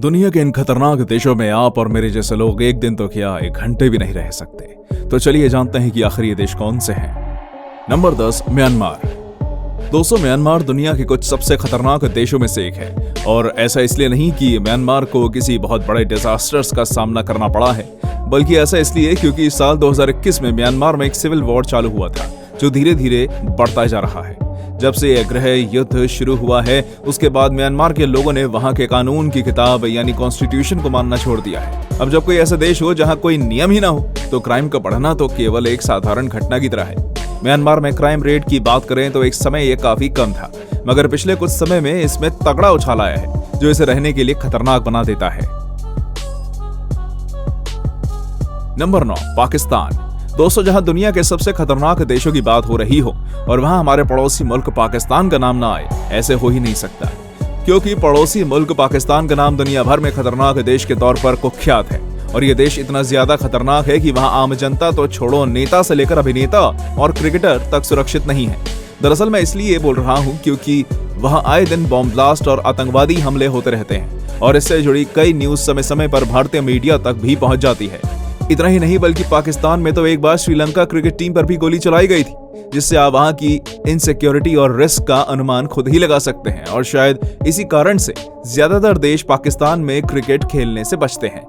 दुनिया के इन खतरनाक देशों में आप और मेरे जैसे लोग एक दिन तो क्या एक घंटे भी नहीं रह सकते। तो चलिए जानते हैं कि आखिर ये देश कौन से हैं। Number 10, Myanmar. दोस्तों, म्यांमार दुनिया के कुछ सबसे खतरनाक देशों में से एक है, और ऐसा इसलिए नहीं कि म्यांमार को किसी बहुत बड़े डिजास्टर्स का सामना करना पड़ा है, बल्कि ऐसा इसलिए क्योंकि साल 2021 में म्यांमार में एक सिविल वॉर चालू हुआ था जो धीरे धीरे बढ़ता जा रहा है। जब से यह गृह युद्ध शुरू हुआ है, उसके बाद म्यांमार के लोगों ने वहां के कानून की किताब यानी कॉन्स्टिट्यूशन को मानना छोड़ दिया है। अब जब कोई ऐसा देश हो जहां कोई नियम ही ना हो, तो क्राइम का बढ़ना तो केवल एक साधारण घटना की तरह है। म्यांमार में क्राइम रेट की बात करें तो एक समय यह काफी कम था, मगर पिछले कुछ समय में इसमें तगड़ा उछाल आया है, जो इसे रहने के लिए खतरनाक बना देता है। नंबर 9, पाकिस्तान। दोस्तों, जहां दुनिया के सबसे खतरनाक देशों की बात हो रही हो और वहां हमारे पड़ोसी मुल्क पाकिस्तान का नाम ना आए, ऐसे हो ही नहीं सकता, क्योंकि पड़ोसी मुल्क पाकिस्तान का नाम दुनिया भर में खतरनाक देश के तौर पर कुख्यात है। और ये देश इतना ज्यादा खतरनाक है कि वहां आम जनता तो छोड़ो, नेता से लेकर अभिनेता और क्रिकेटर तक सुरक्षित नहीं है। दरअसल मैं इसलिए बोल रहा हूं क्योंकि वहां आए दिन बॉम्ब ब्लास्ट और आतंकवादी हमले होते रहते हैं, और इससे जुड़ी कई न्यूज समय समय पर भारतीय मीडिया तक भी पहुंच जाती है। इतना ही नहीं, बल्कि पाकिस्तान में तो एक बार श्रीलंका क्रिकेट टीम पर भी गोली चलाई गई थी, जिससे आप वहां की इनसिक्योरिटी और रिस्क का अनुमान खुद ही लगा सकते हैं। और शायद इसी कारण से ज्यादातर देश पाकिस्तान में क्रिकेट खेलने से बचते हैं।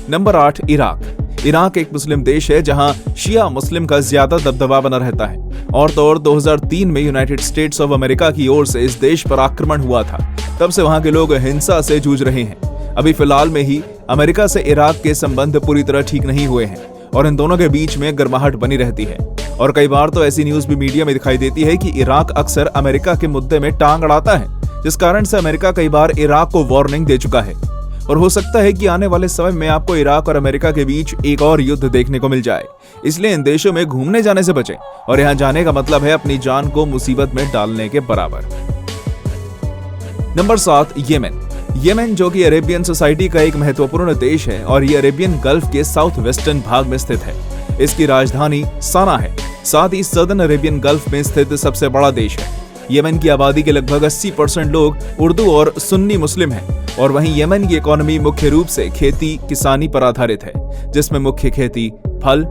Number 8, Iraq. इराक एक मुस्लिम देश है जहां शिया मुस्लिम का ज्यादा दबदबा बना रहता है। और तो और 2003 में यूनाइटेड स्टेट्स ऑफ अमेरिका की ओर से इस देश पर आक्रमण हुआ था। तब से वहां के लोग हिंसा से जूझ रहे हैं। अभी फिलहाल में ही अमेरिका से इराक के संबंध पूरी तरह ठीक नहीं हुए हैं, और इन दोनों के बीच में गर्माहट बनी रहती है। और कई बार तो ऐसी न्यूज भी मीडिया में दिखाई देती है कि इराक अक्सर अमेरिका के मुद्दे में टांग अड़ाता है, जिस कारण से अमेरिका कई बार इराक को वार्निंग दे चुका है। और हो सकता है कि आने वाले समय में आपको इराक और अमेरिका के बीच एक और युद्ध देखने को मिल जाए। इसलिए इन देशों में घूमने जाने से बचें, और यहाँ जाने का मतलब है अपनी जान को मुसीबत में डालने के बराबर। Number 7, Yemen. येमेन, जो कि अरेबियन सोसाइटी का एक महत्वपूर्ण देश है, और ये अरेबियन गल्फ के साउथ वेस्टर्न भाग में स्थित है। इसकी राजधानी सना है, साथ ही सदर्न अरेबियन गल्फ में स्थित सबसे बड़ा देश है। येमेन की आबादी के लगभग 80% लोग उर्दू और सुन्नी मुस्लिम हैं, और वहीं येमेन की इकोनॉमी मुख्य रूप से खेती किसानी पर आधारित है, जिसमें मुख्य खेती फल,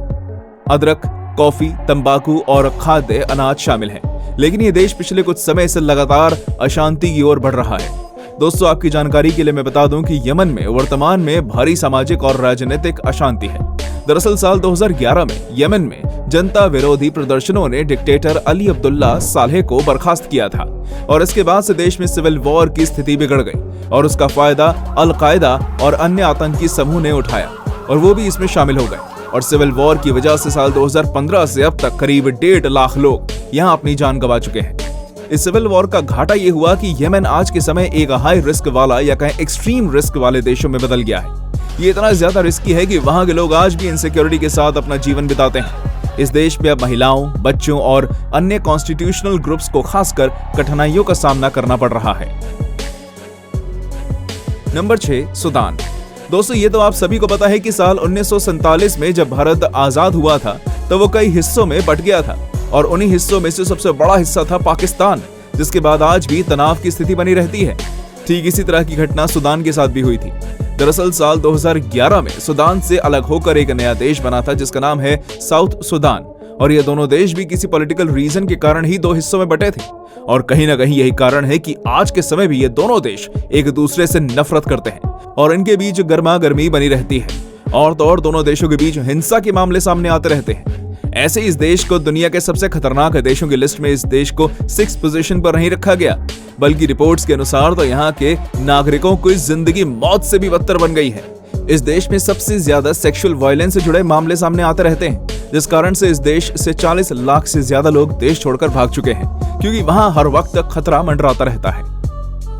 अदरक, कॉफी, तंबाकू और खाद्य अनाज शामिल है। लेकिन ये देश पिछले कुछ समय से लगातार अशांति की ओर बढ़ रहा है। दोस्तों, आपकी जानकारी के लिए मैं बता दूं कि यमन में वर्तमान में भारी सामाजिक और राजनीतिक अशांति है। दरअसल साल 2011 में यमन में जनता विरोधी प्रदर्शनों ने डिक्टेटर अली अब्दुल्ला सालेह को बर्खास्त किया था, और इसके बाद से देश में सिविल वॉर की स्थिति बिगड़ गई, और उसका फायदा अल कायदा और अन्य आतंकी समूह ने उठाया, और वो भी इसमें शामिल हो गए। और सिविल वॉर की वजह से साल 2015 से अब तक करीब 1.5 लाख लोग यहाँ अपनी जान गंवा चुके हैं। इस सिविल वॉर का घाटा ये हुआ कि येमेन आज के समय एक हाई रिस्क वाला या कहें एक्सट्रीम रिस्क वाले देशों में बदल गया है। ये इतना ज्यादा रिस्की है कि वहां के लोग आज भी इनसिक्योरिटी के साथ अपना जीवन बिताते हैं। इस देश में अब महिलाओं, बच्चों और अन्य कॉन्स्टिट्यूशनल ग्रुप्स को खासकर कठिनाइयों का सामना करना पड़ रहा है। Number 6, Sudan. दोस्तों, ये तो आप सभी को पता है कि साल 1947 में जब भारत आजाद हुआ था, तो वो कई हिस्सों में बंट गया था, और उन्हीं हिस्सों में से सबसे बड़ा हिस्सा था पाकिस्तान, जिसके बाद आज भी तनाव की स्थिति बनी रहती है। ठीक इसी तरह की घटना सूडान के साथ भी हुई थी। दरअसल साल 2011 में सूडान से अलग होकर एक नया देश बना था, जिसका नाम है साउथ सूडान, और ये दोनों देश भी किसी पॉलिटिकल रीजन के कारण ही 2 हिस्सों में बंटे थे। और कहीं ना कहीं यही कारण है कि आज के समय भी ये दोनों देश एक दूसरे से नफरत करते हैं, और इनके बीच गर्मा गर्मी बनी रहती है। और तो और दोनों देशों के बीच हिंसा के मामले सामने आते रहते हैं। ऐसे इस देश को दुनिया के सबसे खतरनाक देशों की लिस्ट में इस देश को 6 पोजीशन पर नहीं रखा गया, बल्कि रिपोर्ट्स के अनुसार तो यहाँ के नागरिकों की जिंदगी मौत से भी बदतर बन गई है। इस देश में सबसे ज्यादा सेक्सुअल वायलेंस से जुड़े मामले सामने आते रहते हैं, जिस कारण से इस देश से 40 लाख से ज्यादा लोग देश छोड़कर भाग चुके हैं, क्योंकि वहां हर वक्त खतरा मंडराता रहता है।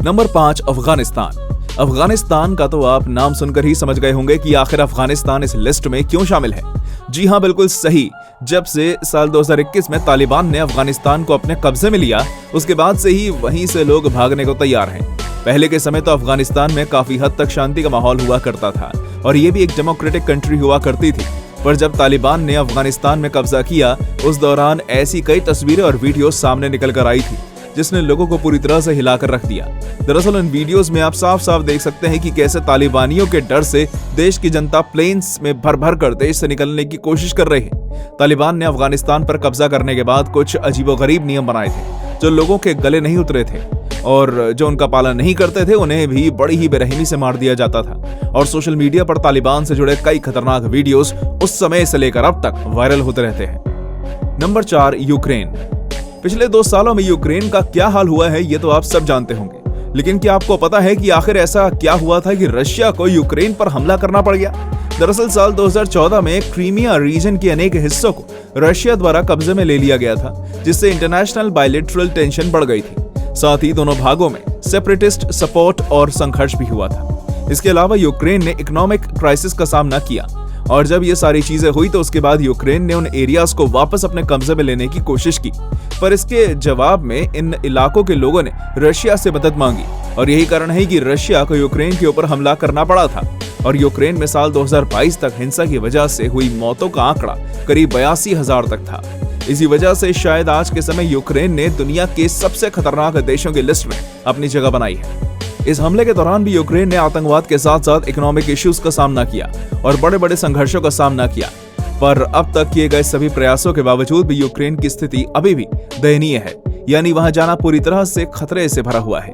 नंबर 5, अफगानिस्तान। अफगानिस्तान का तो आप नाम सुनकर ही समझ गए होंगे कि आखिर अफगानिस्तान इस लिस्ट में क्यों शामिल है। जी हाँ, बिल्कुल सही। जब से साल 2021 में तालिबान ने अफगानिस्तान को अपने कब्जे में लिया, उसके बाद से ही वहीं से लोग भागने को तैयार हैं। पहले के समय तो अफगानिस्तान में काफी हद तक शांति का माहौल हुआ करता था, और ये भी एक डेमोक्रेटिक कंट्री हुआ करती थी। पर जब तालिबान ने अफगानिस्तान में कब्जा किया, उस दौरान ऐसी कई तस्वीरें और वीडियो सामने निकल कर आई थी, जिसने लोगों को पूरी तरह से हिलाकर रख दिया। दरअसल इन वीडियोस में आप साफ साफ देख सकते हैं कि कैसे तालिबानियों के डर से देश की जनता प्लेन्स में भर भर कर देश से निकलने की कोशिश कर रही है। तालिबान ने अफगानिस्तान पर कब्जा करने के बाद कुछ अजीबोगरीब नियम बनाए थे जो लोगों के गले नहीं उतरे थे, और जो उनका पालन नहीं करते थे उन्हें भी बड़ी ही बेरहमी से मार दिया जाता था। और सोशल मीडिया पर तालिबान से जुड़े कई खतरनाक वीडियोस उस समय से लेकर अब तक वायरल होते रहते हैं। Number 4, Ukraine. पिछले 2 सालों में यूक्रेन का क्या हाल हुआ है ये तो आप सब जानते होंगे, लेकिन क्या आपको पता है कि आखिर ऐसा क्या हुआ था कि रशिया को यूक्रेन पर हमला करना पड़ गया? दरअसल साल 2014 में क्रीमिया रीजन के अनेक हिस्सों को रशिया द्वारा कब्जे में ले लिया गया था, जिससे इंटरनेशनल बायलैटरल टेंशन बढ़ गई थी। साथ ही दोनों भागों में सेपरेटिस्ट सपोर्ट और संघर्ष भी हुआ था। इसके अलावा यूक्रेन ने इकोनॉमिक क्राइसिस का सामना किया, और जब ये सारी चीजें हुई तो उसके बाद यूक्रेन ने उन एरियाज को वापस अपने कब्जे में लेने की कोशिश की, पर इसके जवाब में इन इलाकों के लोगों ने रशिया से मदद मांगी, और यही कारण है कि रशिया को यूक्रेन के ऊपर हमला करना पड़ा था। और यूक्रेन में साल 2022 तक हिंसा की वजह से हुई मौतों का आंकड़ा करीब 82,000 तक था। इसी वजह से शायद आज के समय यूक्रेन ने दुनिया के सबसे खतरनाक देशों की लिस्ट में अपनी जगह बनाई है। इस हमले के दौरान भी यूक्रेन ने आतंकवाद के साथ साथ इकोनॉमिक इश्यूज का सामना किया और बड़े बड़े संघर्षों का सामना किया, पर अब तक किए गए सभी प्रयासों के बावजूद भी यूक्रेन की स्थिति अभी भी दयनीय है, यानी वहां जाना पूरी तरह से खतरे से भरा हुआ है।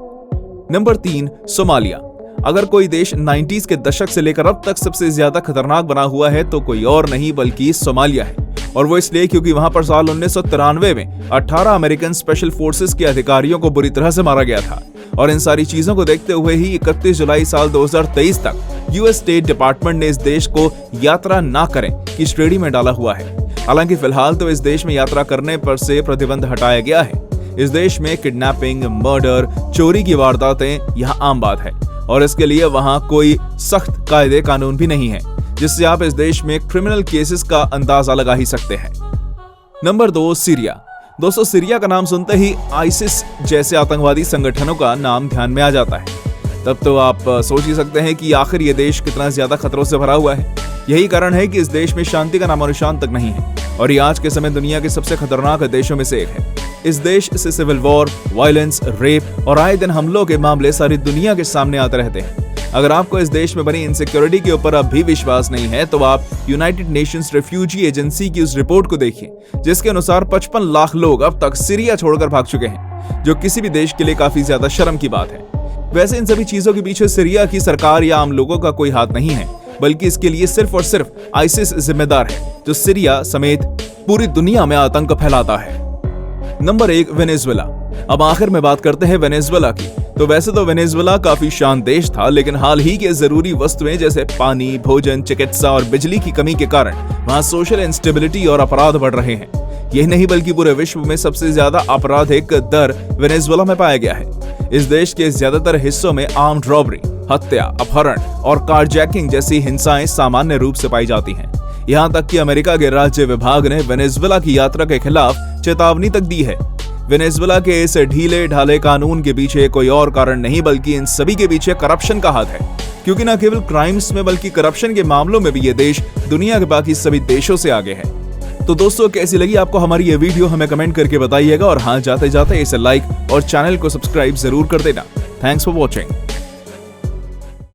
Number 3, Somalia. अगर कोई देश 90s के दशक से लेकर अब तक सबसे ज्यादा खतरनाक बना हुआ है तो कोई और नहीं बल्कि सोमालिया है, और वो इसलिए क्योंकि वहां पर साल 1993 में 18 अमेरिकन स्पेशल फोर्सेस के अधिकारियों को बुरी तरह से मारा गया था। और इन सारी चीजों को देखते हुए ही 31 जुलाई साल 2023 तक यूएस स्टेट डिपार्टमेंट ने इस देश को यात्रा ना करें की श्रेणी में डाला हुआ है। हालांकि फिलहाल तो इस देश में यात्रा करने पर से प्रतिबंध हटाया गया है। इस देश में किडनैपिंग, मर्डर, चोरी की वारदातें यहाँ आम बात है, और इसके लिए वहाँ कोई सख्त कायदे कानून भी नहीं है, जिससे आप इस देश में क्रिमिनल केसेस का अंदाजा लगा ही सकते हैं। Number 2, Syria. दोस्तों, सीरिया का नाम सुनते ही आईसिस जैसे आतंकवादी संगठनों का नाम ध्यान में आ जाता है। तब तो आप सोच ही सकते हैं कि आखिर ये देश कितना ज्यादा खतरों से भरा हुआ है। यही कारण है कि इस देश में शांति का नामोनिशान तक नहीं है, और ये आज के समय दुनिया के सबसे खतरनाक देशों में से एक है। इस देश से सिविल वॉर, वायलेंस, रेप और आए दिन हमलों के मामले सारी दुनिया के सामने आते रहते हैं। अगर आपको इस देश में बनी इनसिक्योरिटी के ऊपर अब भी विश्वास नहीं है तो आप यूनाइटेड नेशंस रेफ्यूजी एजेंसी की उस रिपोर्ट को देखिए, जिसके अनुसार 55 लाख लोग अब तक सीरिया छोड़कर भाग चुके हैं, जो किसी भी देश के लिए काफी ज्यादा शर्म की बात है। वैसे इन सभी चीजों के पीछे सीरिया की सरकार या आम लोगों का कोई हाथ नहीं है, बल्कि इसके लिए सिर्फ और सिर्फ आईसिस जिम्मेदार है, जो सीरिया समेत पूरी दुनिया में आतंक फैलाता है। Number 1, Venezuela. अब आखिर में बात करते हैं वेनेजुएला की। तो वैसे तो वेनेजुएला काफी शांत देश था, लेकिन हाल ही के जरूरी वस्तुएं जैसे पानी, भोजन, चिकित्सा और बिजली की कमी के कारण वहां सोशल इंस्टेबिलिटी और अपराध बढ़ रहे हैं। यही नहीं बल्कि पूरे विश्व में सबसे ज्यादा आपराधिक दर वेनेजुएला में पाया गया है। इस देश के ज्यादातर हिस्सों में आर्म्ड रॉबरी, हत्या, अपहरण और कारजैकिंग जैसी हिंसाएं सामान्य रूप से पाई जाती हैं। यहाँ तक कि अमेरिका के राज्य विभाग ने वेनेजुएला की यात्रा के खिलाफ चेतावनी तक दी है। वेनेजुएला के इस ढीले ढाले कानून के पीछे कोई और कारण नहीं बल्कि इन सभी के पीछे करप्शन का हाथ है, क्योंकि न केवल क्राइम्स में बल्कि करप्शन के मामलों में भी ये देश दुनिया के बाकी सभी देशों से आगे है। तो दोस्तों, कैसी लगी आपको हमारी ये वीडियो हमें कमेंट करके बताइएगा, और हाँ, जाते जाते इसे लाइक और चैनल को सब्सक्राइब जरूर कर देना। Thanks for watching.